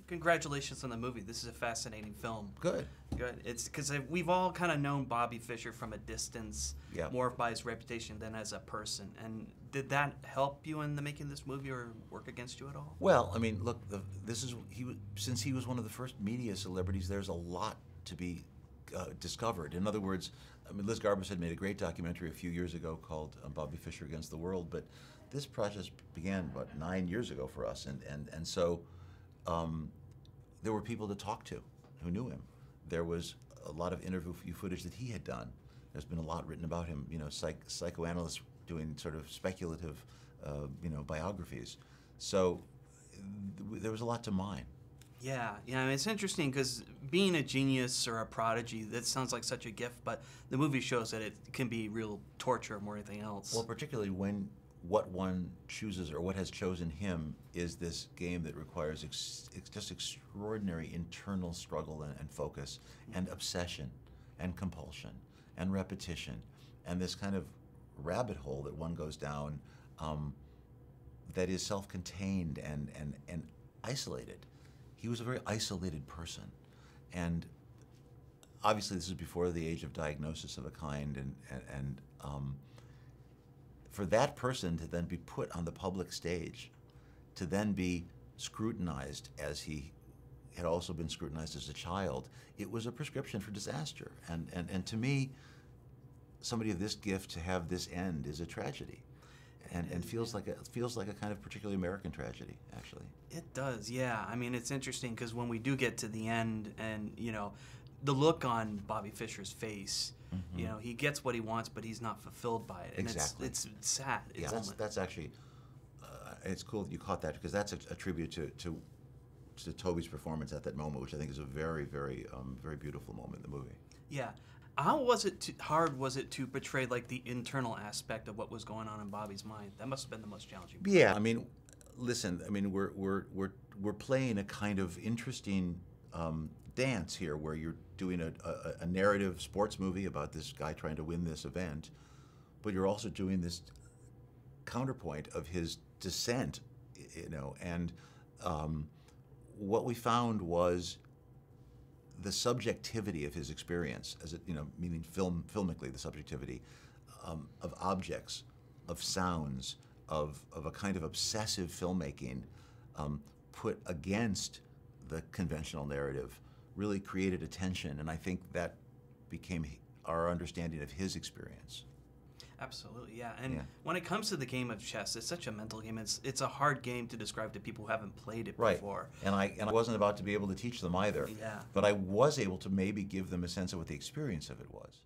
Congratulations on the movie. This is a fascinating film. Good. Good. It's because we've all kind of known Bobby Fischer from a distance, more by his reputation than as a person. And did that help you in the making of this movie or work against you at all? Well, I mean, look, since he was one of the first media celebrities, there's a lot to be discovered. In other words, I mean, Liz Garbus had made a great documentary a few years ago called Bobby Fischer Against the World, but this project began about 9 years ago for us, and so there were people to talk to who knew him. There was a lot of interview footage that he had done. There's been a lot written about him, you know, psychoanalysts doing sort of speculative, you know, biographies. So there was a lot to mine. Yeah, I mean, it's interesting because being a genius or a prodigy, that sounds like such a gift, but the movie shows that it can be real torture more than anything else. Well, particularly when what one chooses or what has chosen him is this game that requires just extraordinary internal struggle and focus and obsession and compulsion and repetition and this kind of rabbit hole that one goes down that is self-contained and isolated. He was a very isolated person, and obviously this is before the age of diagnosis of a kind, and for that person to then be put on the public stage, to then be scrutinized as he had also been scrutinized as a child, it was a prescription for disaster. And to me, somebody of this gift to have this end is a tragedy. And feels like a kind of particularly American tragedy, actually. It does, yeah. I mean, it's interesting because when we do get to the end, and you know, the look on Bobby Fischer's face, you know, he gets what he wants, but he's not fulfilled by it. And exactly. It's sad. Yeah, that's actually it's cool that you caught that because that's a tribute to Tobey's performance at that moment, which I think is a very, very, very beautiful moment in the movie. Yeah. How hard was it to portray like the internal aspect of what was going on in Bobby's mind? That must have been the most challenging part. Yeah, I mean, listen, I mean, we're playing a kind of interesting dance here, where you're doing a narrative sports movie about this guy trying to win this event, but you're also doing this counterpoint of his descent, you know, and what we found was the subjectivity of his experience, as it, you know, meaning filmically, the subjectivity of objects, of sounds, of a kind of obsessive filmmaking put against the conventional narrative, really created a tension, and I think that became our understanding of his experience. Absolutely, yeah. And when it comes to the game of chess, it's such a mental game. It's a hard game to describe to people who haven't played it before. And I wasn't about to be able to teach them either. Yeah. But I was able to maybe give them a sense of what the experience of it was.